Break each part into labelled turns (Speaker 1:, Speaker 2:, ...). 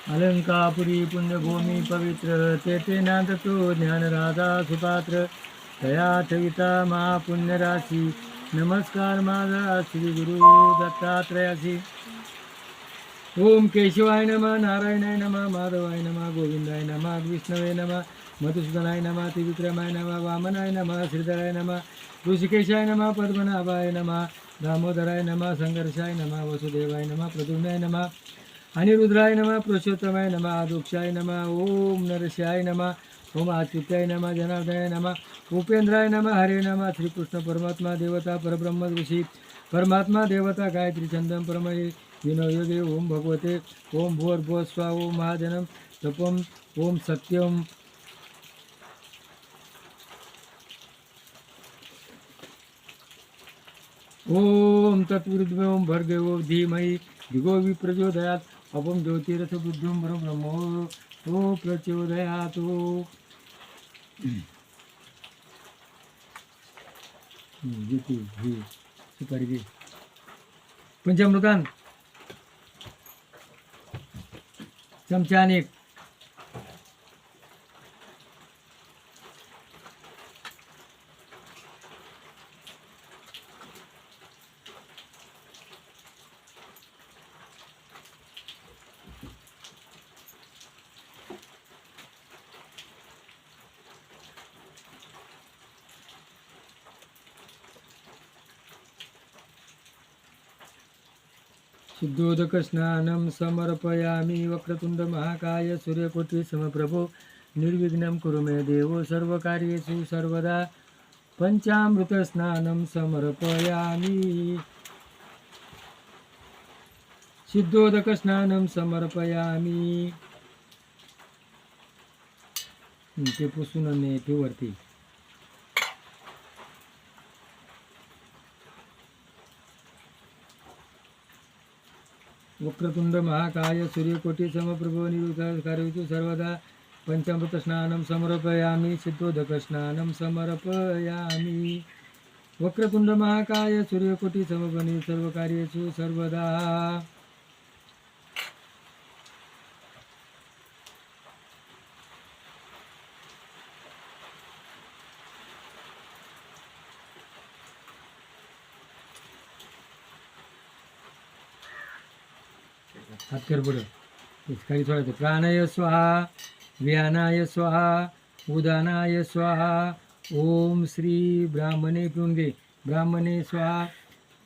Speaker 1: अलंकापुरी पुण्यभूमी पवित्र तेथे नांदतो ज्ञानराधा सुपात्र तया ठविता महापुण्यराशी नमस्कार माझा श्री गुरु दत्तात्रयासी. ओम केशवाय नमः नारायणाय नमः माधवाय नमः गोविंदाय नमः विष्णवे नमः मधुसूदनाय नमः त्रिविक्रमाय नमः वामनाय नमः श्रीधराय नमः ऋषिकेशाय नमः पद्मनाभाय नमः दामोदराय नमः संघर्षाय नमः वसुदेवाय नमः प्रद्युम्नाय नमः अनिरुद्राय नमः पुरुषोत्तमाय नमः आदोक्षाय नमः ओम नरस्याय नमः ओम आच्युत्याय नमः जनार्दनाय नमः उपेंद्राय नमः हरे नमः श्रीकृष्ण परमात्मा देवता परब्रह्म ऋषी परमात्मा देवता गायत्री चंदन परमये विनोयोगे ओम भगवते ओम भूर्भुव स्वा ओम महाजनम तपम ओम सत्यम ओम तत्विरुद्ध ओम भर्गवो धीमहि दिगो विप्रचोदयात् अपम ज्योतिरथ बुद्धम ब्रह्मो ओ प्रचोदयात्. घेते घे सुपारी घे पंचामृतान चमचा अनेक शुद्धोदक स्नानं समर्पयामि वक्रतुंड महाकाय सूर्यकोटि समप्रभो निर्विघ्नं कुरु मे देवो सर्वकार्येषु सर्वदा. पंचामृत स्नानं समर्पयामि शुद्धोदक स्नानं समर्पयामि. ते पुसून आणि ते वरती वक्रतुंड महाकाय सूर्यकोटि समप्रभो निर्विघ्नं सर्वदा. पंचामृत स्नानं समर्पयामि सिद्धोदक स्नानं समर्पयामि वक्रतुंड महाकाय सूर्यकोटि समप्रभो सर्वकार्येषु सर्वदा. हात कर पुढं खाली सोडायचं. प्राणाय स्वाहा व्यानाय स्वाहा उदानाय स्वाहा. ओम श्री ब्राह्मणे पिऊन घे ब्राह्मणे स्वाहा.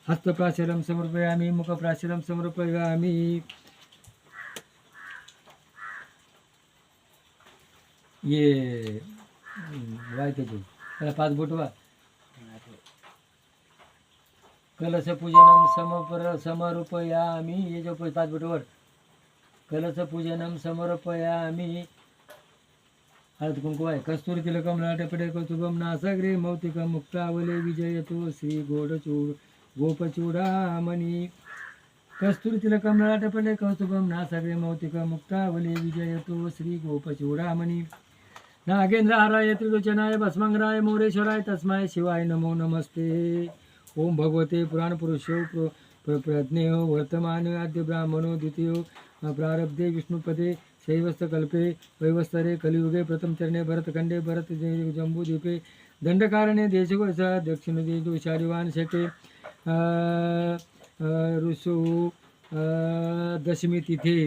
Speaker 1: हस्तप्राशरम समर्पयामि मुखप्राशरम समर्पयामि. ये वायचं तू त्याला 5 बोट वा. कलश पूजनम समर्पयामि ये जो 5 बोटवर कलश पूजनम समर्पयामि. हळद कुंकू आहे. कस्तुरी तिलकम लाटपटे कौतुकम नासाग्रे मौतिकम मुक्तावले विजयतो श्री गोपचूडामणी. कस्तुरी तिलकम लाटपटे कौतुकम नासाग्रे मौतिकम मुक्तावले विजयतो श्री गोपचूडामणी. नागेंद्र हाराय त्रिलोचनाय भस्मंगराय मोरेश्वराय तस्माय शिवाय नमो नमस्ते. ओम भगवते पुराण पुरुषो प्रज्ञेयो वर्तमान आद्य ब्राह्मणो द्वितीयो प्रारब्धे विष्णुपदे शैवस्तकल्पे वैवस्तरे कलियुगे प्रथम चरणे भरतखंडे भरत जम्बूद्वीपे दंडकारणे देशकोश दक्षिण दोषारिवान शके ऋषु दशमी तिथे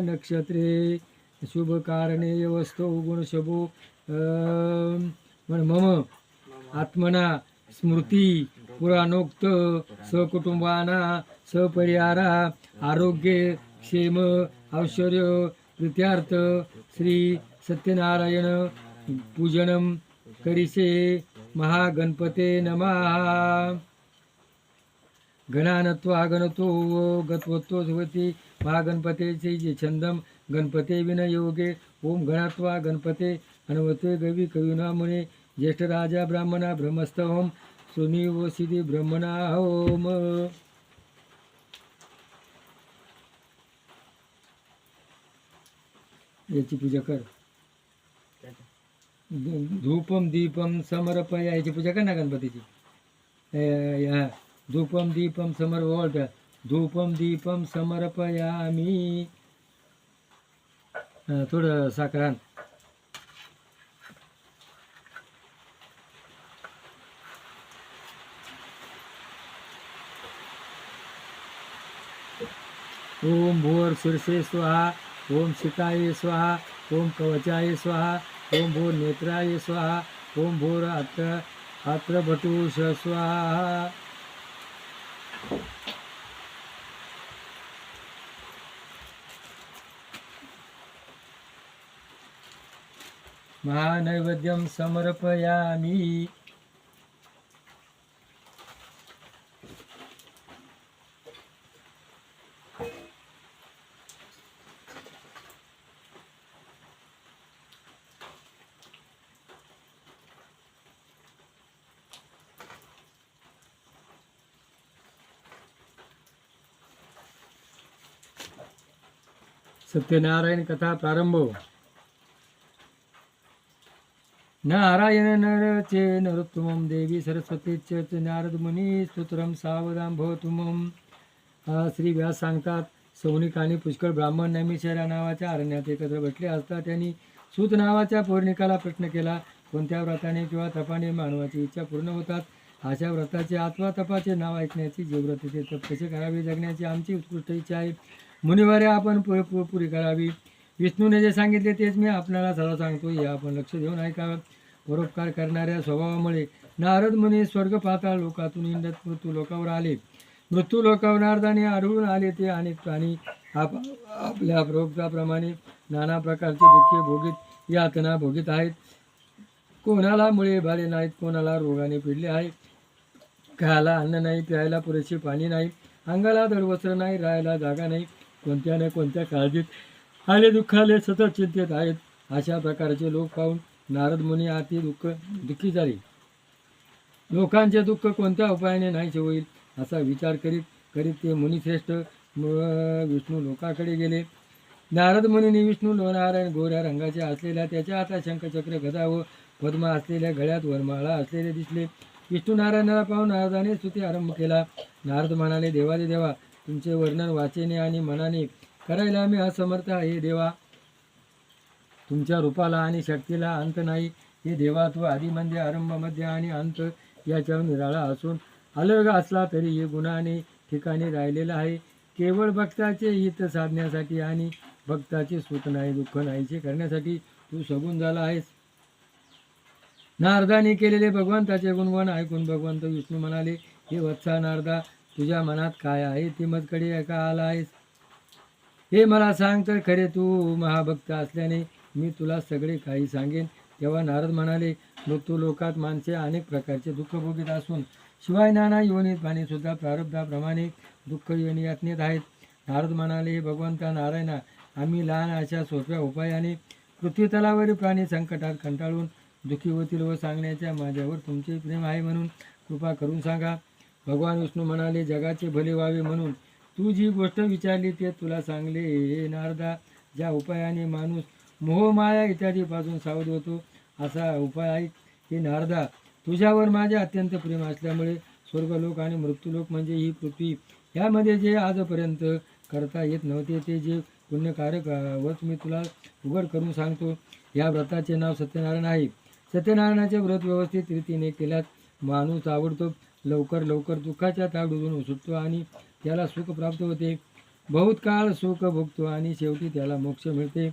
Speaker 1: नक्षत्रे शुभकारणे यवस्तो गुणशभो मम आत्मना स्मृती पुराणोक्त सकुटुंबाना सपरिवारा आरोग्य क्षेम ऐश्वर्य प्रीत्यार्थ श्री सत्यनारायण पूजनम करिसे महागणपते नमः. गणानत्वा गणतो गत्वतो भवति महागणपते जे छंदम गणपते विनयोगे. ओम गणात्वा गणपते हनुमते गवी कविना मुने ज्येष्ठ राजा ब्राह्मणा ब्रह्मस्थ ओम सुनिवसिदी ब्रह्मणा ओम. याची पूजा कर. धूपम दीपम समर्पया याची पूजा कर ना गणपतीची. धूपम दीपम समर्पया धूपम दीपम समर्पयामि थोडं साखर आण. ओम भूर शीर्षे स्वाहा, ओम शिताय स्वाहा, ओम कवचाय स्वाहा, ओम भूर नेत्राय स्वाहा, ओम भूर आत्रभटूष स्वाहा. महानैवेद्यम समर्पयामी. सत्यनारायण कथा प्रारंभ. नारायण नरचे नरोत्तमं देवी सरस्वतीच नारद मुनी स्तोत्रम सावधान भवतुमं. श्री व्यास सांगतात, सौनिक आणि पुष्कळ ब्राह्मण नैमिषारण्य नावाच्या अरण्यात एकत्र बसले असता त्यांनी सूत नावाच्या पौर्णिकाला प्रश्न केला, कोणत्या व्रताने किंवा तपाने मानवाची इच्छा पूर्ण होतात? अशा व्रताचे अथवा तपाचे नाव ऐकण्याची जे व्रत ते तप कसे करावे जगण्याची आमची उत्कृष्ट इच्छा आहे. मुनिवारे आपण पुरी करावी. विष्णूने जे सांगितले तेच मी आपल्याला सर्व सांगतो, हे आपण लक्ष देऊन ऐकावं. परोपकार करणाऱ्या स्वभावामुळे नारद मुनी स्वर्ग पाताळ लोकातून इंद्र मृत्यू लोकावर आले. मृत्यू लोकावर नारदाने आढळून आले ते अनेक प्राणी आपल्या प्रयोगाप्रमाणे नाना प्रकारचे दुःखे भोगीत यातना भोगीत आहेत. कोणाला मुळे भाले नाहीत, कोणाला रोगाने पिडले आहे, खायला अन्न नाही, प्यायला पुरेसे पाणी नाही, अंगाला दडवस्त्र नाही, राहायला जागा नाही, कोणत्या ना कोणत्या काळजीत आले दुःखाले सतत चिंतेत आहेत. अशा प्रकारचे लोक पाहून नारद मुनी अति दुःखी झाले. लोकांचे दुःख कोणत्या उपायाने नाहीसे होईल असा विचार करीत करीत ते मुनिश्रेष्ठ विष्णू लोकाकडे गेले. नारद मुनींनी विष्णू नारायण गोऱ्या रंगाचे असलेल्या त्याच्या हातात शंखचक्र गदा व पद्मा असलेल्या गळ्यात वरमाळा असलेले दिसले. विष्णू नारायणाला पाहून नारदाने स्तुती आरंभ केला. नारद म्हणाले, देवादे देवा, तुमचे वर्णन वाचेने आणि मनाने करायला आम्ही असमर्थ आहे. देवा, तुमच्या रूपाला आणि शक्तीला अंत नाही. हे देवा, तू आधी म्हणजे आरंभ, मध्य आणि अंत याच्यावर निराळा असून अलग असला तरी हे गुणाने ठिकाणी राहिलेला आहे. केवळ भक्ताचे हित साधण्यासाठी आणि भक्ताचे सुख नाही दुःख नाहीसे करण्यासाठी तू सगुण झाला आहेस. नारदाने केलेले भगवंताचे गुणगान ऐकून भगवंत विष्णू म्हणाले, हे वत्सा नारदा, तुझ्या मनात काय आहे ते मजकडे का आला आहेस? हे मला सांग तर खरे. तू महाभक्त असल्याने मी तुला सगळे काही सांगेन. तेव्हा नारद म्हणाले, मृत्यू लोकात माणसे अनेक प्रकारचे दुःख भोगीत असून शिवाय नाना योनीत पाणी सुद्धा प्रारब्धाप्रमाणे दुःख योनी यातनेत आहेत. नारद म्हणाले, हे भगवंता नारायणा, आम्ही लहान अशा सोप्या उपायाने पृथ्वी तलावरील प्राणी संकटात कंटाळून दुःखी होतील व सांगण्याच्या माझ्यावर तुमचे प्रेम आहे म्हणून कृपा करून सांगा. भगवान विष्णू म्हणाले, जगाचे भले व्हावे म्हणून तू जी गोष्ट विचारली ते तुला सांगले. हे नारदा, ज्या उपायाने माणूस मोहमाया इत्यादीपासून सावध होतो असा उपाय ऐक. हे नारदा, तुझ्यावर माझे अत्यंत प्रेम असल्यामुळे स्वर्गलोक आणि मृत्यूलोक म्हणजे ही पृथ्वी यामध्ये जे आजपर्यंत करता येत नव्हते ते जे पुण्यकारक व्रत मी तुला उघड करून सांगतो. या व्रताचे नाव सत्यनारायण आहे. सत्यनारायणाचे व्रत व्यवस्थित रीतीने केल्यास माणूस ताबडतोब लवकर दुःखाच्या ताडून सुटतो आणि त्याला सुख प्राप्त होते. बहुत काळ सुख भोगतो आणि शेवटी त्याला मोक्ष मिळते.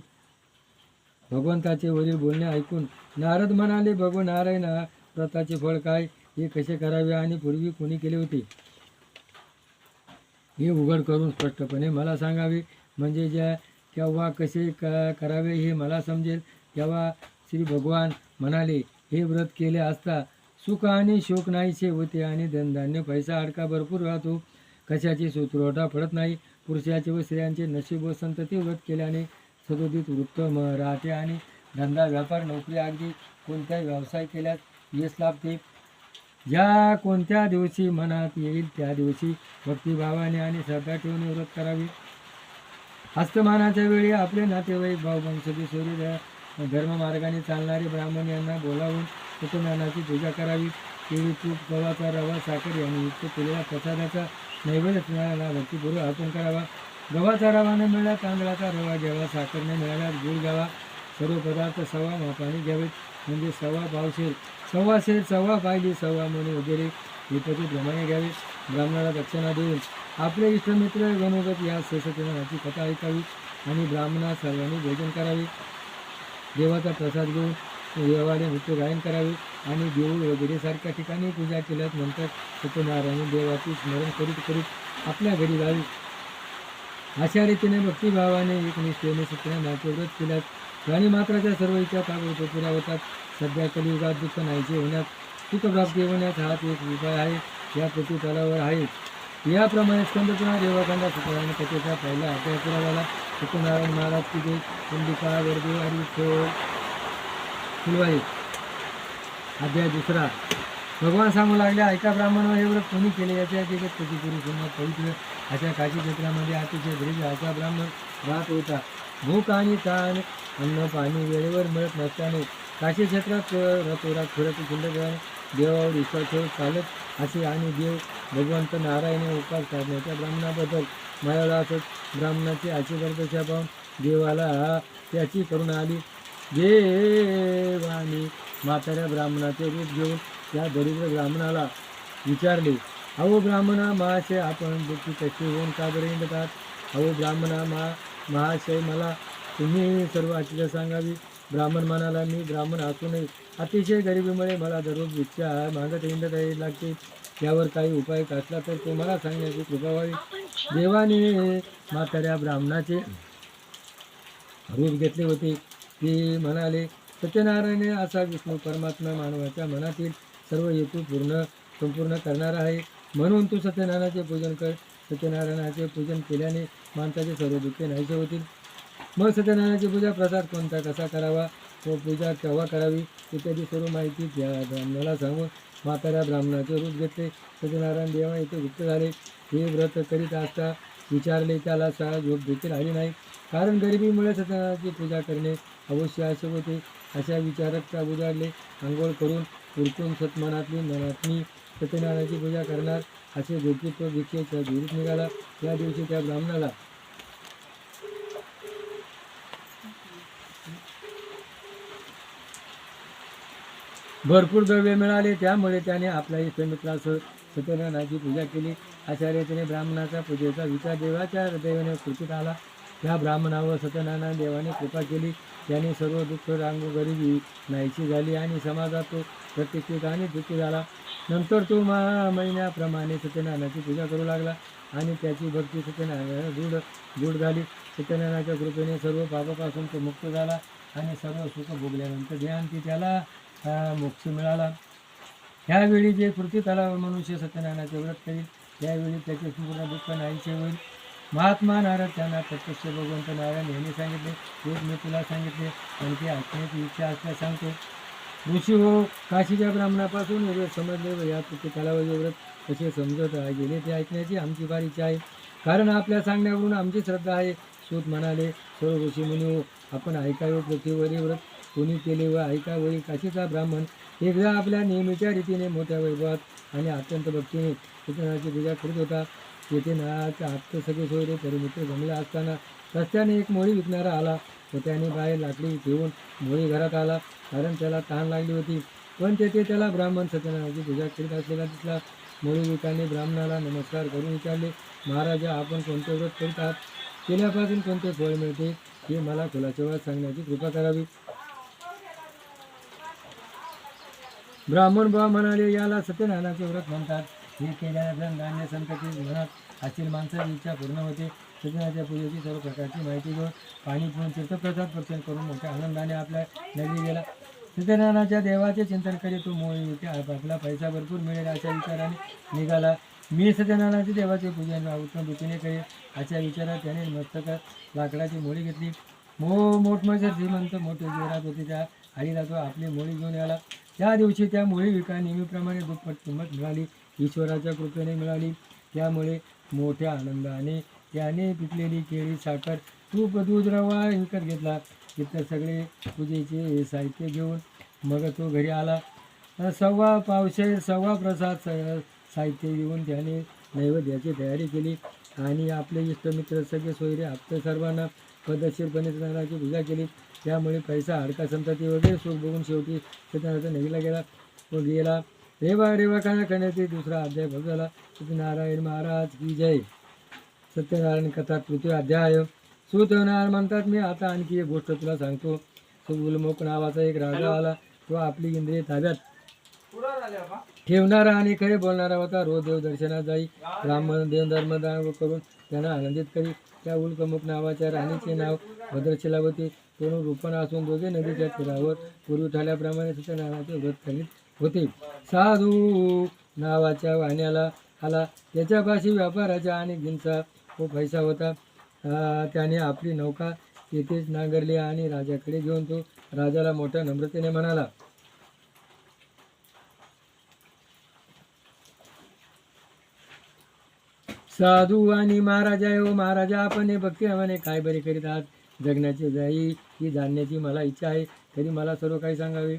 Speaker 1: भगवंताचे वरील बोलणे ऐकून नारद म्हणाले, भगवान नारायणा, व्रताचे फळ काय, हे कसे करावे आणि पूर्वी कोणी केले होते हे उघड करून स्पष्टपणे मला सांगावे. म्हणजे केव्हा कसे करावे हे मला समजेल. तेव्हा श्री भगवान म्हणाले, हे व्रत केले असता सुख आणि शोक नाहीसे होते आणि धनधान्य पैसा अडका भरपूर राहतो. कशाची सुतुरवटा पडत नाही. पुरुषाचे व स्त्रियांचे नशीब व संतती व्रत केल्याने सदोदित वृत्त राहते आणि धंदा व्यापार नोकरी अगदी कोणत्याही व्यवसाय केल्यास यश लाभते. ज्या कोणत्या दिवशी मनात येईल त्या दिवशी भक्तिभावाने आणि श्रद्धा ठेवून व्रत करावे. हस्तमानाच्या वेळी आपले नातेवाईक भाऊबंधसदी सोयरे धर्ममार्गाने चालणारे ब्राह्मण यांना बोलावून सत्यनारायणाची पूजा करावी. केळी, तूप, गव्हाचा रवा, साखर यांनी युक्त केलेल्या प्रसादाचा नैवेद्य सत्यनारायणाला भक्तिपूर्वक अर्पण करावा. गव्हाचा रवा न मिळाला तांदळाचा रवा घ्यावा, साखर न मिळाल्यास गूळ घ्यावा. सर्व पदार्थ सव्वा मापाने घ्यावेत, म्हणजे सव्वा पावशेर, सव्वा शेर, सव्वा पायली, सव्वा मणी वगैरे विपत्तीप्रमाणे घ्यावे. ब्राह्मणाला दक्षिणा देऊन आपले इष्टमित्र गणोगत या सत्यनारायणाची कथा ऐकावी आणि ब्राह्मणास सर्वांनी भोजन करावे. देवाचा प्रसाद घेऊन देवाने नृत्य गायन करावे आणि देऊळ वगैरे सारख्या ठिकाणी पूजा केल्यास नंतर सत्यनारायण देवाचे स्मरण करीत करीत आपल्या घरी जावे. अशा रीतीने भक्तिभावाने एकनिष्ठेने सत्यनारायणाचे व्रत केल्यास प्राणीमात्राच्या सर्व इच्छा ताबडतोब पुऱ्या होतात. सध्या कलियुगात दुःख नाहीसे होण्यास, सुखप्राप्ती होण्यास हाच एक उपाय आहे, या प्रतितलावर आहे. याप्रमाणे स्कंदपुराण देवाखंडा सत्यनारायण कथेचा पहिला अध्याय पुरा झाला. सत्यनारायण महाराज की जय. चंडिका वरदे हरी फुलवाई. अध्याय दुसरा. भगवान सांगू लागले, ऐका ब्राह्मण, हे व्रत कोणी केले याच्या जगत कधी करू पुन्हा पवित्र अशा काशी क्षेत्रामध्ये अतिशय दरिद्र असा ब्राह्मण राहत होता. भूक आणि ताण, अन्न पाणी वेळेवर मिळत नसल्याने काशी क्षेत्रात रतोरात फिरत शिल्लक देवावर विश्वास ठेवत चालत असे आणि देव भगवंत नारायण उपास करण्याच्या ब्राह्मणाबद्दल मायाला असत. ब्राह्मणाची अशी वर्दशा पाहून देवाला त्याची करुणा आली. देवाने म्हाताऱ्या ब्राह्मणाचे रूप घेऊन त्या दरिद्र ब्राह्मणाला विचारले, अहो ब्राह्मणा महाशय, आपण दुःखी कशी होऊन का बरे हिंडतात? अहो ब्राह्मणा महाशय, मला तुम्ही सर्व आश्चर्य सांगावी. ब्राह्मण म्हणाला, मी ब्राह्मण असूनही अतिशय गरिबीमुळे मला दररोज भिक्षा मागत हिंडत लागते. यावर काही उपाय असला तर तो मला सांगण्याची कृपा व्हावी. देवाने म्हाताऱ्या ब्राह्मणाचे रूप घेतले होते. ते म्हणाले, सत्यनारायण असा विष्णू परमात्मा मानवाच्या मनातील सर्व हेतू संपूर्ण करणारा आहे. म्हणून तू सत्यनारायणाचे पूजन कर. सत्यनारायणाचे पूजन केल्याने माणसाचे सर्व दुःखे नाहीसे होतील. मग सत्यनारायणाची पूजा प्रसाद कोणता कसा करावा व पूजा केव्हा करावी इत्यादी सर्व माहिती त्या ब्राह्मणाला सांगून म्हाताऱ्या ब्राह्मणाचे रूप घेतले. सत्यनारायण देवा येथे गुप्त झाले. हे व्रत करीत असता विचारले, त्याला झोप देखील आली नाही, कारण गरिबीमुळे सत्यनारायणाची पूजा करणे अवश्य आवश्यक होते. अशा विचारात उजाडले. आंघोळ करून उरकून मनातनी सत्यनारायणाची पूजा करणार असे गोपित्व भिक्षेच्या विहिरीत निघाला. त्या दिवशी त्या ब्राह्मणाला भरपूर द्रव्य मिळाले. त्यामुळे त्याने आपल्या इष्टमित्रासह सत्यनारायणाची पूजा केली. अशा रीतीने ब्राह्मणाचा पूजेचा विचार देवाच्या हृदयाने कृतीत आला. त्या ब्राह्मणावर सत्यनारायण देवाने कृपा केली. त्याने सर्व दुःख रांगू गरिबी नाहीशी झाली आणि समाजात तो प्रतिष्ठित आणि दुःखी झाला. नंतर तो महिन्याप्रमाणे सत्यनारायणाची पूजा करू लागला आणि त्याची भक्ती सत्यनारायणाला दृढ झाली. सत्यनारायणाच्या कृपेने सर्व पापापासून तो मुक्त झाला आणि सर्व सुख भोगल्यानंतर ध्यानती त्याला मोक्ष मिळाला. ह्यावेळी जे पृथ्वी तलावर मनुष्य सत्यनारायणाचे व्रत करील त्यावेळी त्याचे संपूर्ण दुःख नाहीसे होईल. महात्मा नारद त्यांना प्रत्यक्ष भगवंत नारायण यांनी सांगितले. एक मी तुला सांगितले, आणखी ऐकण्याची इच्छा असल्यास सांगतो. ऋषी हो, काशीच्या ब्राह्मणापासून व्रत समजले व या पृथ्वी तलावर व्रत कसे समजत गेले ते ऐकण्याची आमची फार इच्छा आहे, कारण आपल्या सांगण्यावरून आमची श्रद्धा आहे. सूत म्हणाले, सर्व ऋषी मुनी हो, आपण ऐकावे. पृथ्वीवरील व्रत कोणी केले व ऐकावे. काशीचा ब्राह्मण एकदा आपल्या नेहमीच्या रीतीने मोठ्या वैभवात आणि अत्यंत भक्तीने सत्यनारायणाची पूजा करीत होता. तेथे नारळाच्या हात सगळे सोयरे परिमित्र जमले असताना रस्त्याने एक मोळी विकणारा आला व त्याने बाहेर लाकडी ठेवून मोळी घरात आला, कारण त्याला तहान लागली होती. पण तेथे त्याला ब्राह्मण सत्यनारायणाची पूजा करीत असलेला दिसला. मोळी विकाने ब्राह्मणाला नमस्कार करून विचारले, महाराजा, आपण कोणते व्रत करीत आहात? केल्यापासून कोणते फळ मिळते हे मला खुलासेवर सांगण्याची कृपा करावी. ब्राह्मण बुवा म्हणाले, याला सत्यनारायणाचे व्रत म्हणतात. हे केल्यानंतर धान्य संतती मनात असतील माणसाची इच्छा पूर्ण होते. सत्यनारायणाच्या पूजेची सर्व प्रकारची माहिती घेऊन पाणी पिऊन तीर्थप्रसाद प्रसन्न करून मोठ्या आनंदाने आपल्या नगरी गेला. सत्यनारायणाच्या देवाचे चिंतन करीत तो मोळी आपला पैसा भरपूर मिळेल अशा विचाराने निघाला. मी सत्यनारायणाच्या देवाचे पूजन उत्तम रीतीने करेल अशा विचारात त्याने मस्तक लाकडाची मोळी घेतली. मोठमोठे श्रीमंत मोठे जोरात होते त्या हरीला तो आपली मोळी घेऊन आला. त्या दिवशी त्या मोळी विका नेहमीप्रमाणे दुप्पट किंमत मिळाली. ईश्वराच्या कृपेने मिळाली. त्यामुळे मोठ्या आनंदाने त्याने पिकलेली केळी, साखर, तूप, दूध, रवा विकत घेतला. इतर सगळे पूजेचे साहित्य घेऊन मग तो घरी आला. सव्वा पावशेर सव्वा प्रसाद साहित्य घेऊन त्याने नैवेद्याची तयारी केली. आणि आपले इष्टमित्र सगळे सोयरे आपल्या सर्वांना पद्धतशीरपणे सत्यनारायणाची पूजा केली. त्यामुळे पैसा हडका संतती वगैरे सुख बघून शेवटी सत्यनारायण निघाला गेला. रेवा रेवा खाना खाण्याचे दुसरा अध्याय भक्त झाला. सत्यनारायण महाराज की जय. सत्यनारायण कथा तृतीय अध्याय. सूतनारायण म्हणतात, मी आता आणखी एक गोष्ट तुला सांगतो. उलमुख नावाचा एक राजा आला. तो आपली इंद्रिय ताब्यात ठेवणारा आणि खरे बोलणारा होता. रोज देव दर्शनात जाई, ब्राह्मण देव धर्मदान करून त्यांना आनंदित करी. त्या उल्कमुख नावाच्या राणीचे नाव भद्रशिलावती. दोन रूपण असून दोघे नदीच्या तीरावर पूर्वी ठरल्याप्रमाणे सत्यनारायणाचे व्रत करीत होते. साधू नावाच्या वाण्याला आला. त्याच्यापाशी व्यापाराचा आणि गिंचा व पैसा होता. त्याने आपली नौका तेथेच नांगरली आणि राजाकडे घेऊन तो राजाला मोठ्या नम्रतेने म्हणाला, साधू आणि महाराजा हो महाराजा, आपण हे भक्तिभावाने काय बरे करीत आहात. जगण्याची जाई ही जाणण्याची मला इच्छा आहे, तरी मला सर्व काही सांगावे.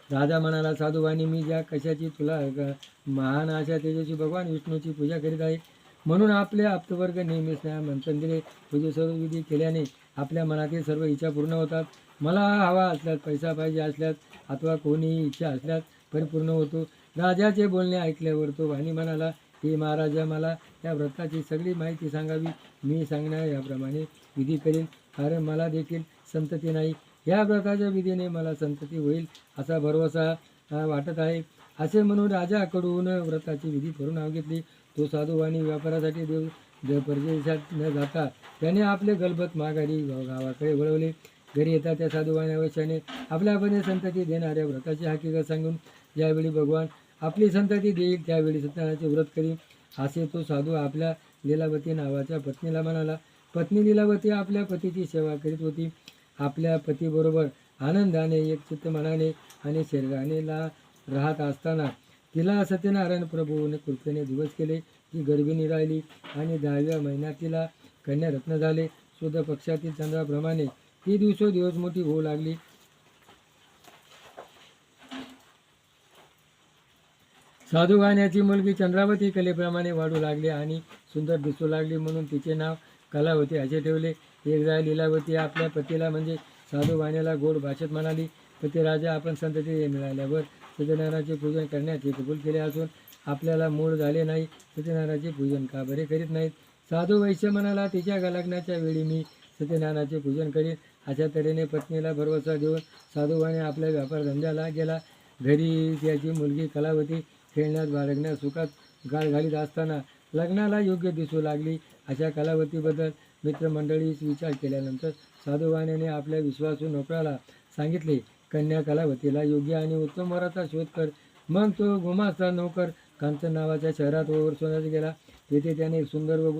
Speaker 1: राजा म्हणाला, साधूवाणी, मी ज्या कशाची तुला महान आशा तेजस्वी भगवान विष्णूची पूजा करीत आहे. म्हणून आपले आप्तवर्ग नेहमीच मंथन दिले. पूजे सर्व विधी केल्याने आपल्या मनातील सर्व इच्छा पूर्ण होतात. मला हवा असल्यास, पैसा पाहिजे असल्यास, अथवा कोणीही इच्छा असल्यास परिपूर्ण होतो. राजाचे बोलणे ऐकल्यावर तो वाणी म्हणाला, हे महाराजा, मला या व्रताची सगळी माहिती सांगावी. मी सांगण्या याप्रमाणे विधी करेन, कारण मला देखील संतती नाही. या व्रताच्या विधीने मला संतती होईल असा भरवसा वाटत आहे. असे म्हणून राजाकडून व्रताची विधी करून घेतली. तो साधू आणि व्यापारासाठी देव परदेशात न जाता त्याने आपले गलबत माघारी गावाकडे वळवले. घरी येता त्या साधूवाने अवश्याने आपल्यापणे संतती देणाऱ्या व्रताची हकीकत सांगून, ज्यावेळी भगवान आपली संतती देईल त्यावेळी सत्यनारायणाचे व्रत करीन असे तो साधू आपल्या लीलावती नावाच्या पत्नीला म्हणाला. पत्नी लीलावती आपल्या पतीची सेवा करीत होती. आपल्या पतीबरोबर आनंदाने, एकचित्त मनाने आणि शरीराने राहत असताना तिला सत्यनारायण प्रभूने कृपेने दिवस केले. ती गर्भिणी राहिली आणि 10व्या महिन्यात तिला कन्यारत्न झाले. शुद्ध पक्षातील चंद्राप्रमाणे ती दिवसोदिवस मोठी होऊ लागली. साधूवाण्याची मुलगी चंद्रावती कलेप्रमाणे वाढू लागली आणि सुंदर दिसू लागली, म्हणून तिचे नाव कलावती असे ठेवले. एकदा लीलावती आपल्या पतीला म्हणजे साधूवाण्याला गोड भाषेत म्हणाली, पती राजा, आपण संतती मिळाल्यावर सत्यनारायणाचे पूजन करण्याचे कबूल केले असून आपल्याला मूळ झाले नाही. सत्यनारायणाचे पूजन का बरे करीत नाहीत. साधू वैश्य म्हणाला, तिच्या लग्नाच्या वेळी मी सत्यनारायणाचे पूजन करीन. अशा तऱ्हेने पत्नीला भरवसा देऊन साधूवाने आपल्या व्यापार धंद्याला गेला. घरी त्याची मुलगी कलावती खेळण्यात बाळगण्यात सुखात गाळ घालीत असताना लग्नाला योग्य दिसू लागली. अशा कलावतीबद्दल मित्रमंडळीस विचार केल्यानंतर साधूवाण्याने आपल्या विश्वासू नोकराला सांगितले, कन्या कलावतीला योग्य आणि उत्तम वराचा शोध कर. मग तो गुमास्ता नोकर कांचन नावाच्या शहरात वर्षात गेला. तेथे त्याने एक सुंदर व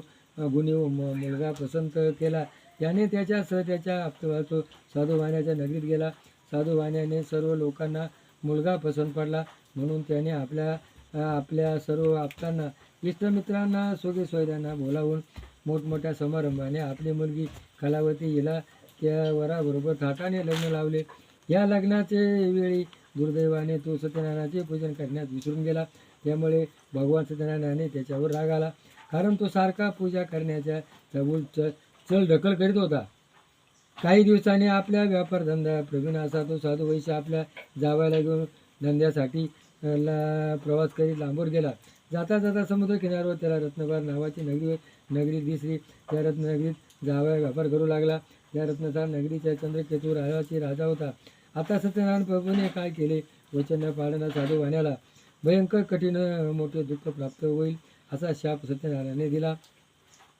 Speaker 1: गुणी मुलगा पसंत केला. त्याने त्याच्यासह त्याच्या आप्तवाचो साधूवाण्याच्या नगरीत गेला. साधूवाण्याने सर्व लोकांना मुलगा पसंत पडला, म्हणून त्याने आपल्या सर्व आप्तांना, इष्टमित्रांना, सोयऱ्यांना बोलावून मोठमोठ्या समारंभाने आपली मुलगी कलावती हिला त्या वराबरोबर थाटाने लग्न लावले. या लग्नाचे वेळी दुर्दैवाने तो सत्यनारायणाचे पूजन करण्यात विसरून गेला. त्यामुळे भगवान सत्यनारायणाने त्याच्यावर राग आला, कारण तो सारखा पूजा करण्याच्या चल ढकल करीत होता. काही दिवसांनी आपल्या व्यापार धंदा प्रवीण असा तो साधू वैश्य आपल्या जावयाला घेऊन धंद्यासाठी प्रवास करीत लांबवर गेला. जाता जाता समुद्र किनाऱ्यावर त्याला रत्नबार नावाची नगरी दिसली. त्या रत्ननगरीत जावया व्यापार करू लागला. त्या रत्नसार नगरीच्या चंद्रकेतू राजाची राजा होता. आता सत्यनारायण प्रभूने काय केले, वचन न पाळणाऱ्या साधूवाण्याला भयंकर कठीण मोठे दुःख प्राप्त होईल असा शाप सत्यनारायणाने दिला.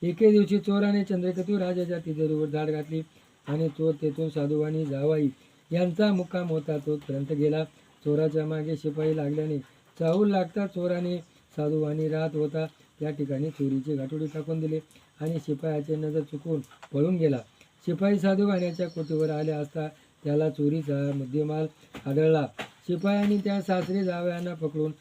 Speaker 1: एके दिवशी चोराने चंद्रकेतू राजाच्या तिजोरीवर धाड घातली आणि चोर तेथून साधूवाणी जावाई यांचा मुक्काम होता तोपर्यंत गेला. चोराच्या मागे शिपाई लागल्याने चाहूल लागता चोराने साधूवाणी राहत होता त्या ठिकाणी चोरीची गाठोडी टाकून दिली आणि शिपायाचे नजर चुकून पळून गेला. शिपाई साधूवाण्याच्या कोठीवर आले असता त्याला चोरीचा मुद्देमाल आढळला. शिपायांनी त्या सासरी जावयांना पकडून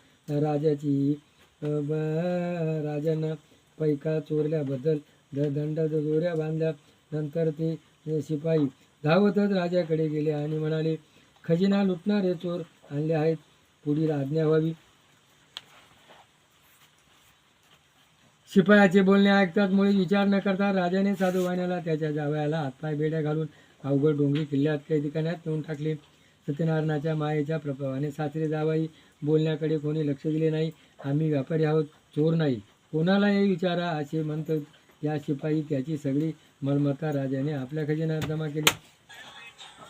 Speaker 1: राजांना पैका चोरल्याबद्दल दंड दोऱ्या बांधल्या. नंतर ते शिपाई धावतच राजाकडे गेले आणि म्हणाले, खजिना लुटणारे चोर आणले आहेत, पुढील आज्ञा व्हावी. शिपायाचे बोलणे ऐकताच मुळीच विचार न करता राजाने साधू वाण्याला त्याच्या जावयाला हातपाय बेड्या घालून अवघड डोंगरी किल्ल्यात कैदी करण्यात नेऊन टाकले. सत्यनारायणाच्या मायेच्या प्रभावाने सासरे जावाई बोलण्याकडे कोणी लक्ष दिले नाही. आम्ही व्यापारी आहोत, चोर नाही, कोणालाही विचारा असे म्हणत या शिपाई त्याची सगळी मालमत्ता राजाने आपल्या खजिन्यात जमा केली.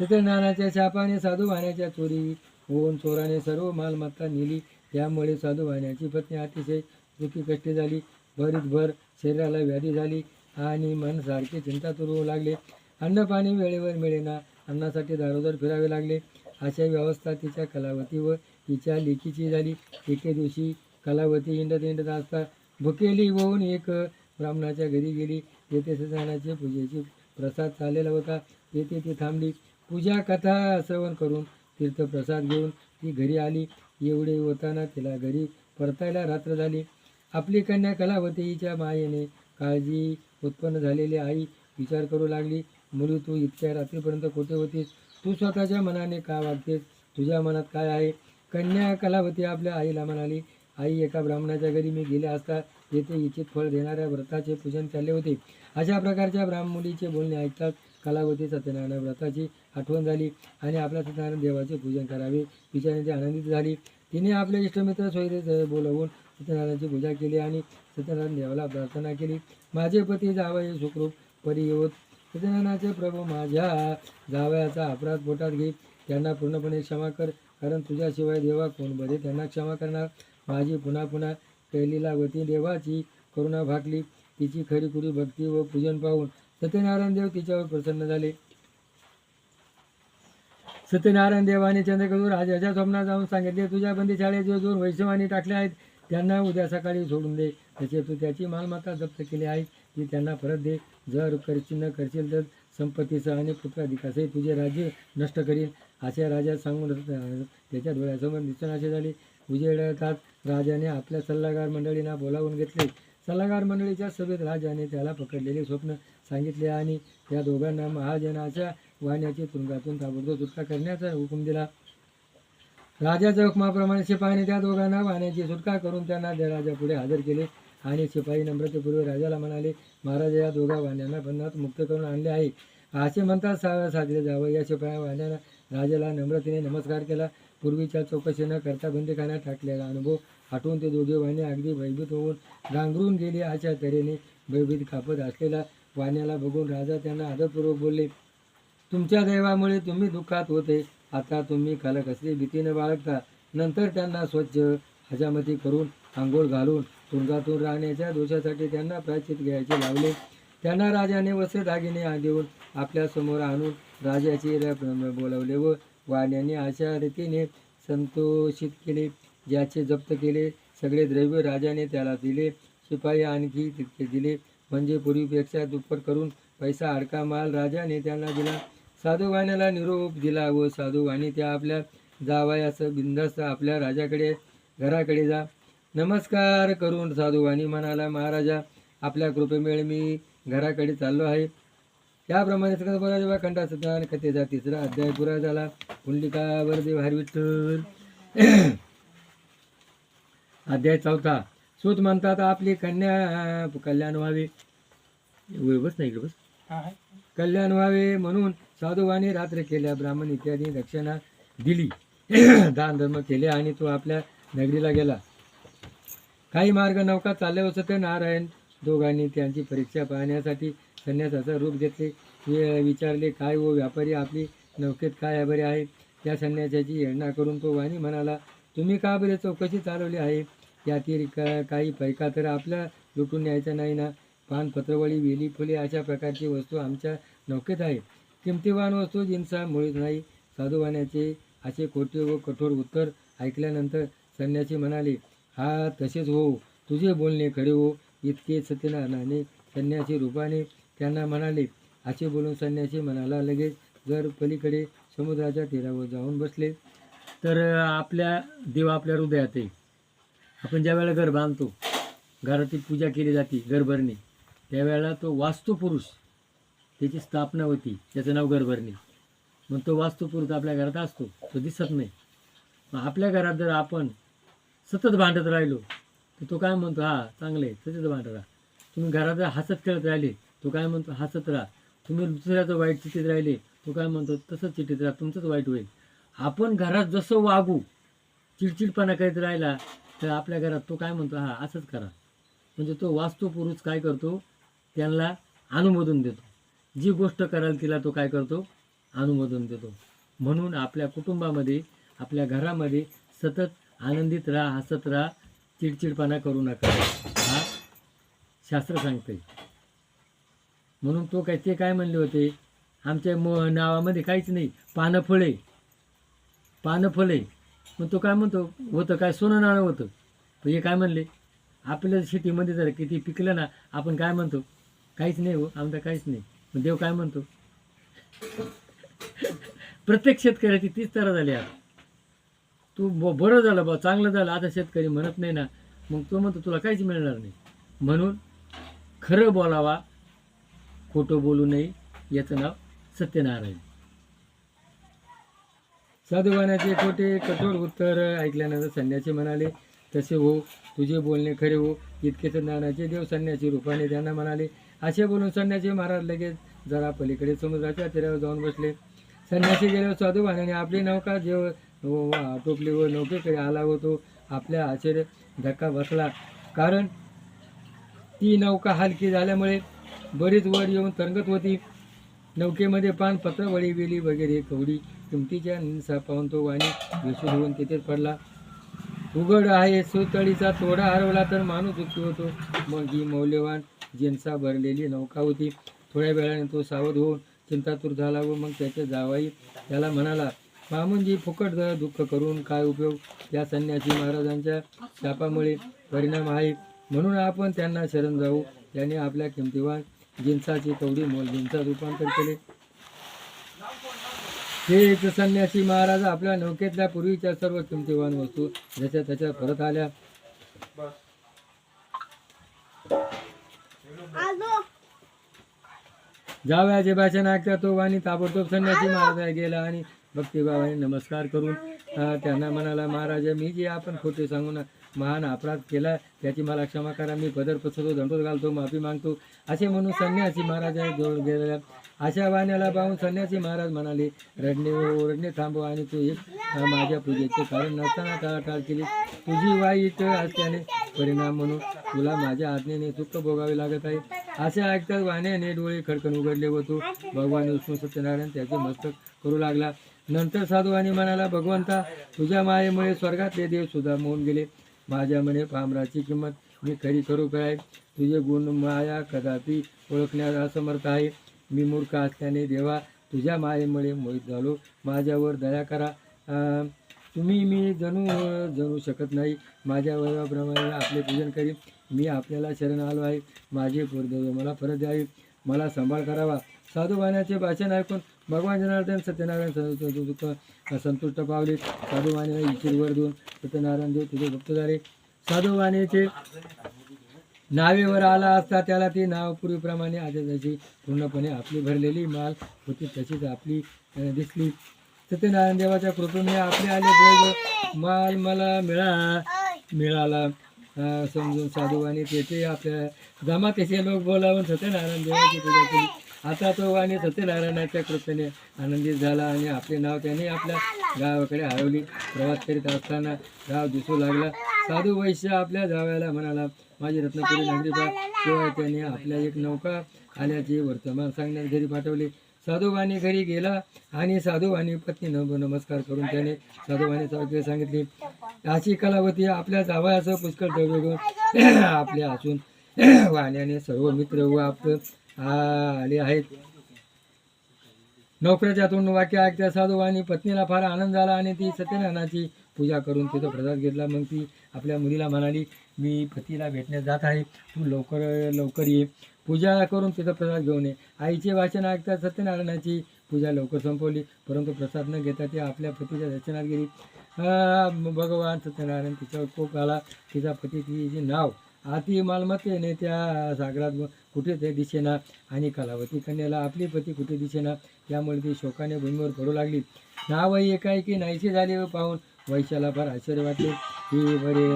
Speaker 1: सत्यनारायणाच्या शापाने साधू वाण्याच्या चोरी होऊन चोराने सर्व मालमत्ता नेली. त्यामुळे साधू वाण्याची पत्नी अतिशय दुःखी कष्टी झाली. भर शरीराला व्याधी झाली आणि मन सारखे चिंतातुर होऊ लागले. अन्न पाणी वेळेवर मिळेना, अन्नासाठी दारोदार फिरावे लागले. अशा व्यवस्था तिच्या कलावती व तिच्या लेकीची झाली. एके दिवशी कलावती हिंडत असता भुकेली होऊन एक ब्राह्मणाच्या घरी गेली. येथे सत्यनारायणाचे पूजेची प्रसाद चाललेला होता. येथे ती थांबली. पूजा कथा श्रवण करून तीर्थप्रसाद घेऊन ती घरी आली. एवढे होताना तिला घरी परतायला रात्र झाली. आपली कन्या कलावती हिच्या मायेने काळजी उत्पन्न झालेली आई विचार करू लागली. मुली, तू इतक्या रात्रीपर्यंत कुठे होतीस? तू स्वतःच्या मनाने का वागतेस? तुझ्या मनात काय आहे? कन्या कलावती आपल्या आईला म्हणाली, आई, एका ब्राह्मणाच्या घरी मी गेले असता येथे इच्छित फळ देणाऱ्या व्रताचे पूजन चालले होते. अशा प्रकारच्या ब्राह्मण मुलीचे बोलणे ऐकताच कलावती सत्यनारायण व्रताची आठवण झाली आणि आपल्या सत्यनारायण देवाचे पूजन करावे विचाराने ती आनंदित झाली. तिने आपले इष्टमित्र सोयरे बोलवून सत्यनारायणाची पूजा केली आणि सत्यनारायण देवाला प्रार्थना केली. माझे पती जावई सुखरूप परी होत. सत्यनारायणाचे प्रभू, माझ्या जावयाचा अपराध पोटात घे, त्यांना पूर्णपणे क्षमा कर, कारण तुझ्याशिवाय देवा कोण बरे त्यांना क्षमा करणार. माझी पुन्हा पुन्हा कैलीलावती देवाची करुणा भागली. तिची खरीखुरी भक्ती व पूजन पाहून सत्यनारायण देव तिच्यावर प्रसन्न झाले. सत्यनारायण देवाने चंद्रकेतू राजाच्या स्वप्नात जाऊन सांगितले, तुझ्या बंदीशाळेत जो दोन वैष्णवांनी टाकले आहेत त्यांना उद्या सकाळी सोडून दे. तसे तू त्याची मालमत्ता जप्त केली आहे ती त्यांना परत दे. जर न करशील तर संपत्तीसह आणि पुत्राधिकासही तुझे राज्य नष्ट करील. अशा राजा सांगून त्याच्या डोळ्यासमोर दिसनाशे झाले. उजेडतात राजाने आपल्या सल्लागार मंडळींना बोलावून घेतले. सल्लागार मंडळीच्या सभेत राजाने त्याला पकडलेले स्वप्न सांगितले आणि त्या दोघांना महाजनाच्या वाण्याची तुरुंगातून ताबडतोब सुटका करण्याचा हुकूम दिला. राजाच्या हुकमाप्रमाणे शिपाईने त्या दोघांना वाण्याची सुटका करून त्यांना राजापुढे हजर केले आणि शिपाई नम्रतेपूर्वी राजाला म्हणाले, महाराज, या दोघा वाण्यांना बंधनात मुक्त करून आणले आहे. असे म्हणतात साजरे जावं. या शिपाया वाण्याला राजाला नम्रतेने नमस्कार केला. पूर्वीच्या चौकशी न करता बंदीखान्यात टाकलेला अनुभव आठवून ते दोघे वाणे अगदी भयभीत होऊन गांगरून गेले. अशा तऱ्हेने भयभीत कापत असलेला वाण्याला बघून राजा त्यांना आदरपूर्वक बोलले, तुमच्या दैवामुळे तुम्ही दुःखात होते. आता तुम्ही काल कसली भीतीने बाळगता. नंतर त्यांना स्वच्छ हजामती करून आंघोळ घालून तुरुंगातून राहण्याच्या दोषासाठी त्यांना प्रायश्चित घ्यायचे लावले. त्यांना राजाने वस्त्र दागिने देऊन आपल्या समोर आणून राजाची बोलावले व वाण्याने अशा रीतीने संतोषित केले. ज्याचे जप्त केले सगळे द्रव्य राजाने त्याला दिले. शिपाई आणखी तितके दिले, म्हणजे पूर्वीपेक्षा दुप्पट करून पैसा अडका माल राजाने त्यांना दिला. साधू वाण्याला निरोप दिला व साधू वाणी त्या आपल्या जावयास बिंदास्त आपल्या राजाकडे घराकडे जा. नमस्कार करून साधू वाणी म्हणाला, महाराजा, आपल्या कृपेमुळे मी घराकडे चाललो आहे. त्याप्रमाणे सकलपराजेवा खंडा सत्यनारायण कथेचा 3रा अध्याय पुरा झाला. पुंडलिकावर देव हरी विठ्ठल. अध्याय 4. सूत म्हणतात, आपली कन्या कल्याण व्हावे. बस नाही बस कल्याण व्हावे म्हणून साधुवाने रात्र केल्या. ब्राह्मण इत्यादी दक्षिणा दिली, दान धर्म केले आणि तो आपल्या नगरीला गेला. काही मार्ग नौका चालले व सत्यनारायण दोघांनी त्यांची परीक्षा पाहण्यासाठी संन्यासाचं रूप घेतले. विचारले, काय व व्यापारी, आपली नौकेत काय बरे आहे? त्या संन्यासाची येणा करून तो वाणी म्हणाला, तुम्ही का बरे चौकशी चालवली आहे? यातील काही पैका तर आपल्या लुटून न्यायचा नाही ना? पान, पत्रवळी, वेली, फुले अशा प्रकारची वस्तू आमच्या नौकेत आहे. किमतीवान वस्तू जिंचा मुळीच नाही. साधुवाण्याचे असे खोटे व कठोर उत्तर ऐकल्यानंतर संन्यासी म्हणाले, हा तसेच हो, तुझे बोलणे खरे हो. इतके सत्यनारायणाने संन्यासी रूपाने त्यांना म्हणाले. असे बोलून संन्यासी म्हणाला लगेच, जर पलीकडे समुद्राच्या तीरावर जाऊन बसले तर आपल्या देव आपल्या हृदयात आहे. आपण ज्या वेळेला घर बांधतो, घराची पूजा केली जाते घरभरणी, त्यावेळेला तो वास्तुपुरुष त्याची स्थापना होती, त्याचं नाव घरभरणी. मग तो वास्तुपुरुष आपल्या घरात असतो, तो दिसत नाही. मग आपल्या घरात जर आपण सतत भांडत राहिलो तर तो काय म्हणतो, हा चांगले तसेच वाटत राहा. तुम्ही घरात हसत खेळत राहिले, तो काय म्हणतो हसत राहा. तुम्ही दुसऱ्याचं वाईट चिठीत राहिले, तो काय म्हणतो तसंच चिठीत राहा, तुमचंच वाईट होईल. आपण घरात जसं वागू, चिडचिडपणा करीत राहिला तर आपल्या घरात तो काय म्हणतो, हा असंच करा. म्हणजे तो वास्तुपुरुष काय करतो, त्यांना अनुमोदन देतो. जी गोष्ट कराल तिला तो काय करतो, अनुमोदन देतो. म्हणून आपल्या कुटुंबामध्ये, आपल्या घरामध्ये सतत आनंदित राहा, हसत राहा, चिडचिडपणा करू नका, हा शास्त्र सांगते. म्हणून तो काय, ते काय म्हणले होते, आमच्या नावामध्ये काहीच नाही, पानं फळे, पानं फळे. मग तो काय म्हणतो, होतं काय, सोनं नाणं होतं. तर हे काय म्हणले, आपल्या शेतीमध्ये जर किती पिकलं ना, आपण काय म्हणतो, काहीच नाही हो आमचं, काहीच नाही. मग देव काय म्हणतो, प्रत्येक शेतकऱ्याची तीच तरह झाली आहे. तू बरं झालं बा, चांगलं झालं, आता शेतकरी म्हणत नाही ना, मग तो म्हणतो तुला काहीच मिळणार नाही. म्हणून खरं बोलावा, खोटं बोलू नये, याचं नाव सत्यनारायण. साधुवानाचे खोटे कठोर उत्तर ऐकल्यानंतर संन्यासी म्हणाले, तसे हो, तुझे बोलणे खरे हो. इतकेच ज्ञानाचे देव संन्यासी रूपाने त्यांना म्हणाले. असे बोलून संन्यासी महाराज लगेच जरा पलीकडे समुद्राच्या तीरावर जाऊन बसले. संन्यासी गेल्यावर साधुवानाने आपली नौका जेव टोपली व नौकेकडे आला होतो. आपल्या आश्चर्य धक्का बसला, कारण ती नौका हलकी झाल्यामुळे बरीच वर येऊन तरंगत होती. नौकेमध्ये पान, पत्र, वळी, वेली वगैरे कवडी किमतीच्या निसा पाहून तो वाणी विसू होऊन तिथेच पडला. उघड आहे, सुतळीचा तोडा हरवला तर माणूस दुःखी होतो. मग ही मौल्यवान जिन्सा भरलेली नौका होती. थोड्या वेळाने तो सावध होऊन चिंतातूर झाला व मग त्याचे जावाई त्याला म्हणाला, मामूनजी, फुकट दुःख करून काय उपयोग, या संन्यासी महाराजांच्या शापामुळे परिणाम आहे, म्हणून आपण त्यांना शरण जाऊ. त्याने आपल्या किमतीवान जिन्साची कवडी मोल जिन्सात रूपांतर केले. हेच संन्यासी महाराज आपल्या नौकेतल्या पूर्वीच्या सर्व किमतीवान वस्तू जशा त्याच्या परत आल्या. जावयाचे भाषण ऐकता तो वाणी ताबडतोब संन्यासी महाराज गेला आणि भक्तिभावाने नमस्कार करून त्यांना म्हणाला, महाराज, मी जे आपण खोटे सांगून महान अपराध केला त्याची मला क्षमा करा. मी पदर पसरतो, दंडोत घालतो, माफी मागतो, असे म्हणून संन्यासी महाराजांनी जवळ गेलेल्या अशा वाण्याला पाहून संन्यासी महाराज म्हणाले, रडणे ओरडणे थांबव आणि तू एक माझ्या पूजेचे कारण नसताना टाळाटाळ केली. तुझी वाईट असल्याने परिणाम म्हणून तुला माझ्या आज्ञेने दुःख भोगावे लागत आहे. असे ऐकताच वाण्याने डोळे खडकन उघडले होतो. भगवान विष्णू सत्यनारायण त्याचे मस्तक करू लागला. नंतर साधुवानी म्हणाला, भगवंता, तुझ्या मायेमुळे स्वर्गातले देव सुद्धा मोहून गेले. माझ्या म्हणे पामराची किंमत मी खरी करू काय, तुझे गुण माया कदापि ओळखण्यास असमर्थ आहे. मी मूर्ख असल्याने देवा तुझ्या मायेमुळे मोहित झालो, माझ्यावर दया करा. तुम्ही मी जणू शकत नाही. माझ्या वयाप्रमाणे आपले पूजन करीन. मी आपल्याला शरण आलो आहे. माझे पूर्वदेव मला परत द्यावे, मला सांभाळ करावा. साधुवाण्याचे भाषण ऐकून भगवान जनार्दन सत्यनारायण संतुष्ट पावले. साधुवाण्याला इच्छितवर देऊन सत्यनारायण देव तिथे गुप्त झाले. साधुवाण्याचे नावेवर आला असता त्याला ती नाव पूर्वीप्रमाणे आधी पूर्णपणे आपली भरलेली माल होती तशीच आपली दिसली. सत्यनारायण देवाच्या कृपेने आपले आले माल मला मिळाला समजून साधुवाणी तेथे आपल्या जमातीचे लोक बोलावून सत्यनारायण देवाची पूजा केली. आता तो वाणी सत्यनारायणाच्या कृपेने आनंदित झाला आणि आपले नाव त्याने आपल्या गावाकडे हरवली. प्रवास करीत असताना गाव दिसू लागला. साधू वैश्य आपल्या जावयाला म्हणाला, माझी रत्नपुरी नगरी पहा. शिवाय त्याने आपल्या एक नौका आल्याचे वर्तमान सांगण्यास घरी पाठवले. साधुवाणी घरी गेला आणि साधुवाणी पत्नीनं नमस्कार करून त्याने साधुवाणी सावके सांगितले. अशी कलावती आपल्या जावयासह पुष्कळ द्रव्य घेऊन आपल्या असून वाण्याने सर्व मित्र व आप आले आहेत. नोकऱ्याच्या तोंड वाक्य ऐकत्या साधुवाणी पत्नीला फार आनंद झाला आणि ती सत्यनारायणाची पूजा करून तिथं प्रसाद घेतला. मग ती आपल्या मुलीला म्हणाली, मी पतीला भेटण्यास जात आहे, तू लवकर ये, पूजा करून तिथं प्रसाद घेऊन ये. आईचे वाचन ऐकता सत्यनारायणाची पूजा लवकर संपवली, परंतु प्रसाद न घेता ती आपल्या पतीच्या दर्शनात गेली. भगवान सत्यनारायण तिच्यावर कोप आला. तिचा पती तिचे नाव अति मालमत्तेने त्या सागरात कुठे ते दिसेना आणि कलावती कन्याला आपली पती कुठे दिसेना. त्यामुळे ती शोकाने भूमीवर पडू लागली. नावही एकाएकी नाहीशी झाली व पाहून वैश्याला फार आश्चर्य वाटले. ही बरे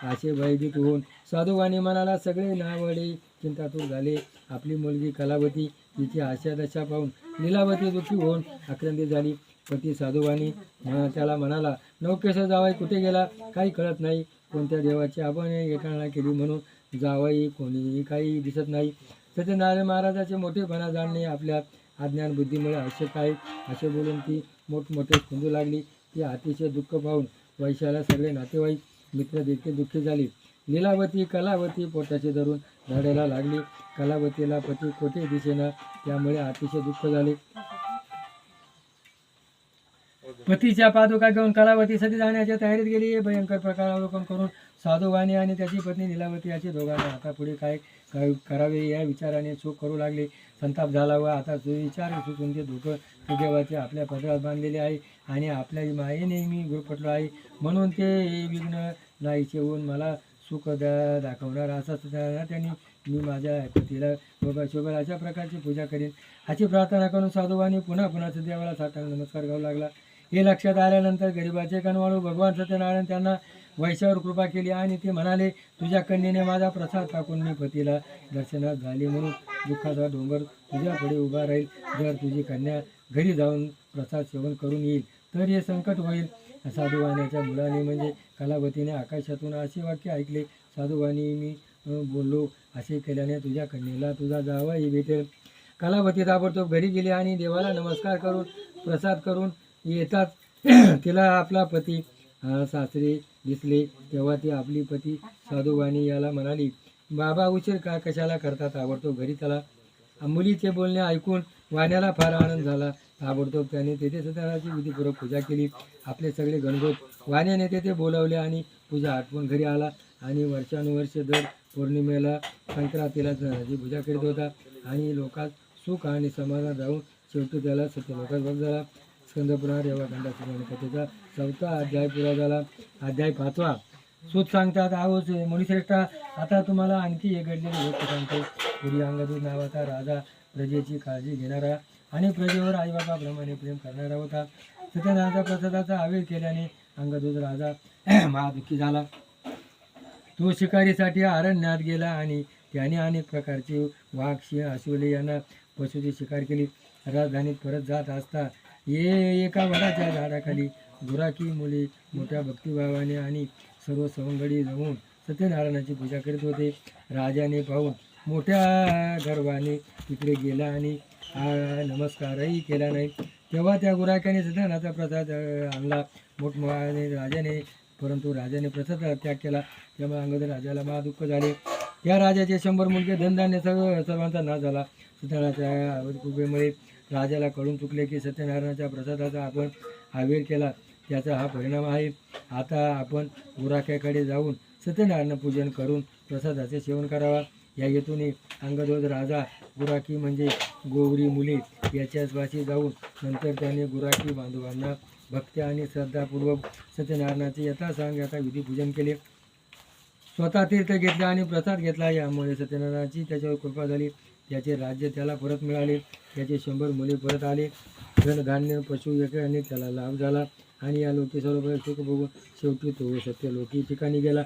Speaker 1: असे भयभीत होऊन साधुवाणी मनाला सगळे नावडे चिंतातूर झाले. आपली मुलगी कलावती तिची आशा दशा पाहून लीलावती दुःखी होऊन आक्रंदित झाली. पती साधुवाणी त्याला म्हणाला, नौकेश जावाई कुठे गेला, काही कळत नाही. कोणत्या देवाची आपण एकाळणा केली म्हणून जावाई कोणीही काही दिसत नाही. सत्यनारायण महाराजाचे मोठेपणा जाणणे आपल्या अज्ञान बुद्धीमुळे आवश्यक आहे असे बोलून ती मोठमोठे खुंदू लागली. ती अतिशय दुःख पाहून वैशाला सगळे नातेवाईक मित्र देखील दुःखी झाले. लीलावती कलावती पोटाचे धरून रडायला लागली. कलावतीला पती कोठे दिसेना, त्यामुळे अतिशय दुःख झाले. पतीच्या पादुका घेऊन कलावती सती जाण्याच्या तयारीत गेली. हे भयंकर प्रकार अवलोकन करून साधुवाणी आणि त्याची पत्नी लीलावती याची दोघांना आता पुढे काय काय करावे या विचाराने शोक करू लागले. संताप झाला व आता विचार सुचून ते दुःख देवाचे आपल्या पदरात बांधलेले आहे आणि आपल्या मायेने मी गुरफटलो आहे, म्हणून ते विघ्न नाहीचे होऊन मला सुख दाखवणार असा त्यांनी मी माझ्या पतीला शोभेल अशा प्रकारची पूजा करीन अशी प्रार्थना करून साधुवाणी पुन्हा पुन्हा देवाला साष्टांग नमस्कार गाऊ लागला. हे लक्षात आल्यानंतर गरिबाचे कणवाळू भगवान सत्यनारायण त्यांना वैशावर कृपा केली आणि ते म्हणाले, तुझ्या कन्येने माझा प्रसाद टाकून मी पतीला दर्शनात झाली म्हणून दुःखाचा डोंगर तुझ्या पुढे उभा राहील. जर तुझी कन्या घरी जाऊन प्रसाद सेवन करून येईल तर हे संकट होईल. साधुवाण्याच्या मुलाने म्हणजे कलावतीने आकाशातून असे वाक्य ऐकले, साधुवाणी मी बोललो असे केल्याने तुझ्या कन्येला तुझा जावाई भेटेल. कलावती ताबडतोब घरी गेली आणि देवाला नमस्कार करून प्रसाद करून येतात तिला आपला पती सासरे दिसले. तेव्हा ती आपली पती साधुवाणी याला म्हणाली, बाबा उशीर का कशाला करता. ताबडतोब घरी चला. मुलीचे बोलणे ऐकून वाण्याला फार आनंद झाला. ताबडतोब त्याने तेथे सत्यनारायणाची विधीपूर्वक पूजा केली. आपले सगळे गणगोत वाण्याने तेथे बोलावले आणि पूजा आटपून घरी आला आणि वर्षानुवर्ष दर पौर्णिमेला संक्रांतीला सत्यनारायणाची पूजा करीत होता आणि लोकात सुख आणि समाधान राहून शेवटी त्याला सत्यलोकात भाग झाला. स्कंदपुराण रेवाखंडाची कथेचा 4था अध्याय पुरा झाला. अध्याय 5. सूत सांगतात, आहोस मुनिश्रेष्ठा, आता तुम्हाला आणखी एक घडलेली गोष्ट सांगतो. पूर्वी अंगदूत नावाचा राजा प्रजेची काळजी घेणारा आणि प्रजेवर आईबापाप्रमाणे प्रेम करणारा होता. सत्यनारायणाच्या प्रसादाचा आवेश केल्याने अंगदूत राजा महादुःखी झाला. तो शिकारीसाठी अरण्यात गेला आणि त्याने अनेक प्रकारचे वाघ, सिंह, अस्वले यांना पशूची शिकार केली. राजधानीत परत जात असता एका वडाच्या झाडाखाली गुराखी मुले मोठ्या भक्तिभावाने आणि सर्व सवंगडी जमून सत्यनारायणाची पूजा करीत होते. राजाने पाहून मोठ्या गर्वाने तिकडे गेला आणि नमस्कारही केला नाही. तेव्हा त्या गुराख्याने सत्यनारायणाचा प्रसाद आणला मोठमोठ्याने राजाने, परंतु राजाने प्रसाद त्याग केला. त्यामुळे अंगद राजाला महादुःख झाले. त्या राजाचे 100 मुलगे धनधान्य सर्वांचा नाश झाला. सत्यनारायणाच्या कृपेमुळे राजाला कळून चुकले की सत्यनारायणाच्या प्रसादाचा आपण आवेर केला, त्याचा हा परिणाम आहे. आता आपण गुराख्याकडे जाऊन सत्यनारायण पूजन करून प्रसादाचे सेवन करावा. या हेतूने अंगदोज राजा गुराखी म्हणजे गोवरी मुले याच्याच वाशी जाऊन नंतर त्याने गुराखी बांधवांना भक्ती आणि श्रद्धापूर्वक सत्यनारायणाचे यथासांग विधी पूजन केले. स्वतः तीर्थ घेतले आणि प्रसाद घेतला. यामुळे सत्यनारायणाची त्याच्यावर कृपा झाली. त्याचे राज्य त्याला परत मिळाले. त्याचे 100 मुले परत आले. धनधान्य पशु याने त्याला लाभ झाला आणि या लोकी सर्व सुख बघून शेवटी तो सत्यलोकी ठिकाणी गेला.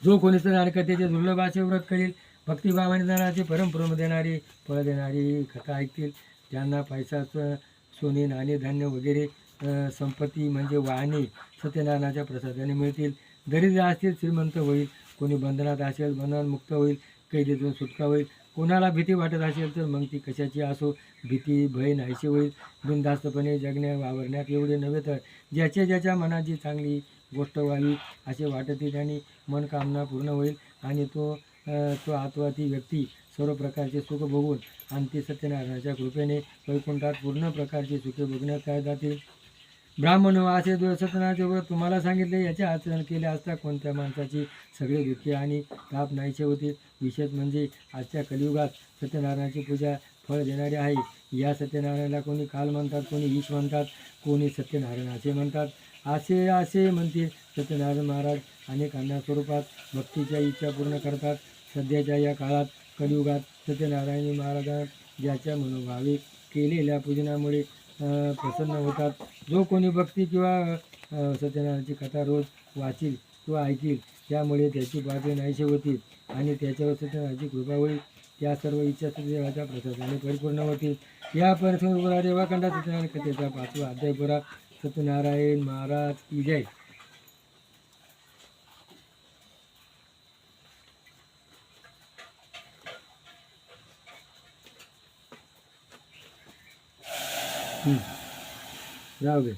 Speaker 1: जो कोणी सत्यनारायणाचे दुर्लभ असे व्रत करील, भक्तिभावाने जाणारे परमप्रम देणारी फळ देणारी कथा ऐकतील, त्यांना पैसा सोने नाणे धान्य वगैरे संपत्ती म्हणजे वाहने सत्यनारायणाच्या प्रसादाने मिळतील. दरिद्र असतील श्रीमंत होईल, कोणी बंधनात असेल बंधनात मुक्त होईल, कैदेतून सुटका होईल. कोणाला भीती वाटत असेल तर मग ती कशाची असो भीती भय नाहीशी होईल. बिनधास्तपणे जगण्या वावरण्यात एवढे नव्हे तर ज्याच्या मनाची चांगली गोष्ट व्हावी असे वाटते त्यांनी मनकामना पूर्ण होईल आणि तो अथवा ती व्यक्ती सर्व प्रकारचे सुख भोगून आणि ती सत्यनारायणाच्या कृपेने वैकुंठात पूर्ण प्रकारची सुखे भोगण्यात काय जातील. ब्राह्मण असे सत्यनारायणाचे व्रत तुम्हाला सांगितले. याचे आचरण केले असता कोणत्या माणसाची सगळे दुःखे आणि ताप नाहीसे होते. विशेष म्हणजे आजच्या कलियुगात सत्यनारायणाची पूजा फळ देणारी आहे. या सत्यनारायणाला कोणी काल म्हणतात, कोणी ईश म्हणतात, कोणी सत्यनारायण असे म्हणतात. असे म्हणतील. सत्यनारायण महाराज अनेकांना स्वरूपात भक्तीच्या इच्छा पूर्ण करतात. सध्याच्या या काळात कलियुगात सत्यनारायण महाराज ज्याच्या मनोभावे केलेल्या पूजनामुळे प्रसन्न होतात. जो कोणी भक्ती किंवा सत्यनारायणाची कथा रोज वाचील तो ऐकील, त्यामुळे त्याची पापे नाहीशी होतील आणि त्याच्यावर सत्यनारायणाची कृपा होईल. त्या सर्व इच्छा सत्यदेवाच्या प्रसादाने परिपूर्ण होतील. या परिसर देवाखंडा सत्यनारायण कथेचा 5वा अध्याय पुरा. सत्यनारायण महाराज की जय. जाऊ दे.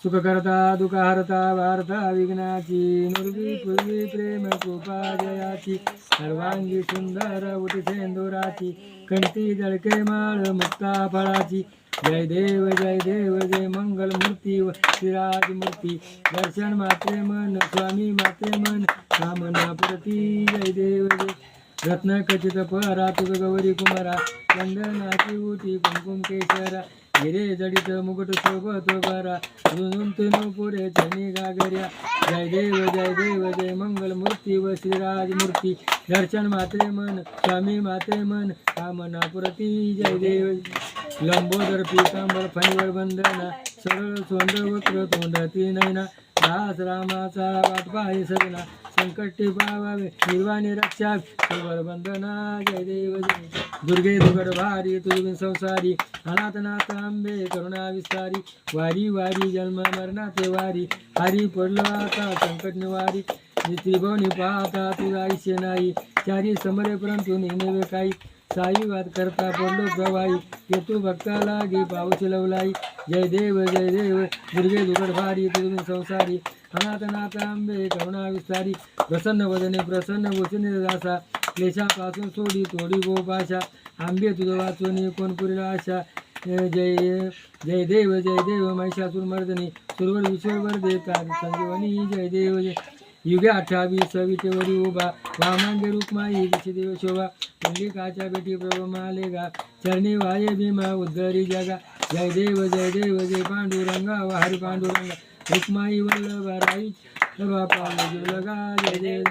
Speaker 1: सुख करता दुःख हरता वार्ता विघ्नाची नुर्वी पूर्वी प्रेम कृपा जयाची सर्वांगी सुंदर उठी सेंदुराची कंठी जळके माळ मुक्ता फळाची. जय देव जय मंगल मूर्ती व श्रीराज मूर्ती दर्शन मात्रे मन स्वामी मात्रे मन कामना प्रती. जय देव जय. रत्न खचित पहरा तुग गौरी कुमारा चंदनाची उठी कुंकुम केशरा हिरे जडित मुकुट शोभतो बरा जुनून तुनु पुरे चनी गागर्या. जय देव जय मंगल मूर्ती व श्रीराज मूर्ती दर्शन मात्रे मन स्वामी मात्रे मन कामना पुरती. जय देव. लंबोदर पीतांबर फणीवर बंधना सरळ सोंड वक्र तोंडाती नैना दास रामाचा वाट पाहे सजना संकटी पावावे निर्वाणी रक्षा सुवर बंधना. जय देव जय. दुर्गे दुगड भारी तुझी संसारी अनाथनाथ आंबे करुणा विस्तारी वारी वारी जन्म मरणाचे वारी हरी पडलो आता संकट निवारी. त्रिभुवनी पाहता तुझा आयुष्य नाही चारी समरे परंतु नेहमी काही साई वाद करता पडलो प्रवाही येतो भक्ता लागी पाऊस लवलाई. जय देव दुर्गे दुगड भारी तुझी संसारी अनाथनाथ आंबे करुणा विस्तारी प्रसन्न वदने प्रसन्न वचने दासा क्लेशापासून सोडी तोडी गोपाशा आंबे तुझ वाचवणे कोण पुरीला आशा. जय देव महिषासुर मर्दनी सुरवर विश्ववर देता संजीवनी. जय देव जय. युगे 28 विटेवरी उभा वामांगे रुक्माई देव शोभा पंडिकाच्या बेटी प्रभू मालेगा चरणी वाये भीमा उद्धरी जगा. जय देव जय पांडुरंगा वाहरी पांडुरंगा रुक्माई वल्लभा राई सर्वा पावले लगा. जय देव.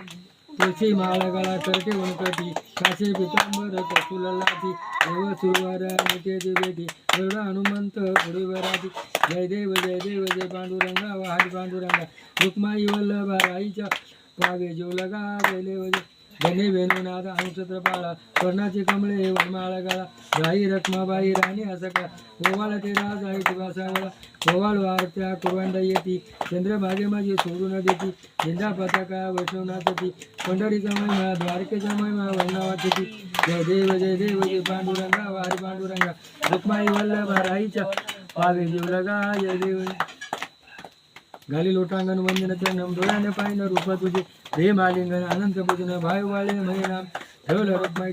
Speaker 1: तुळशी माळ गळा करते वनकटी काशे पितांबर कसूल लाठी देव सुरवर नितेची बेटी गरुड हनुमंत पुढे वराठी. जय देव जय पांडुरंगा वाहरी पांडुरंगा रुक्माई वल्लभा राईच्या पावे जीव लगा. जय देव जय. धने वेणुनाद अनुक्षत्र पाळा कर्णाची कमळे वनमाळ गाळा राई रखमाबाई राणी असका ओवाळ ते राज आहे तुगासावळा ओवाळ वारत्या कुरवांड येती चंद्रभागे माझी सोडून देती झेंडा पताका वैष्णवनाथती पंढरीचा महिमा द्वारकेचा महिमा वर्णावाचती. जय देव जय पांडुरंगा वारी पांडुरंगा रुक्माई वल्लभा राईच्या पावे जीव लगा. जय देव. घाली लोटांगण वंदन चरणम डोळ्याने पाहिनं रूप तुझे प्रेम आलिंगन अनंत पूजन भाई वाळे महिना ठेवलं रुक्माई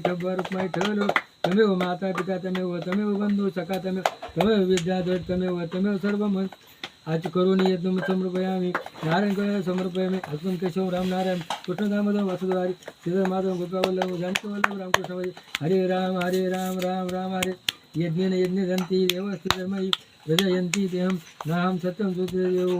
Speaker 1: ठेवलं तमेव माता पिता तमेव बंधू सखा तमेव विद्याधर तमेव सर्व मन आज करून येत समर्पयामी नारायण समर्पयामी असून केशव राम नारायण कृष्ण दामोदर वासुदेवारी श्रीधर माधव गोपावल्लभ जानकी वल्लभ रामकृष्ण हरे राम राम राम हरे. यज्ञ दंती देवस्थितमयी हृदयंती देहम नाहम सत्यम सूत्र देव.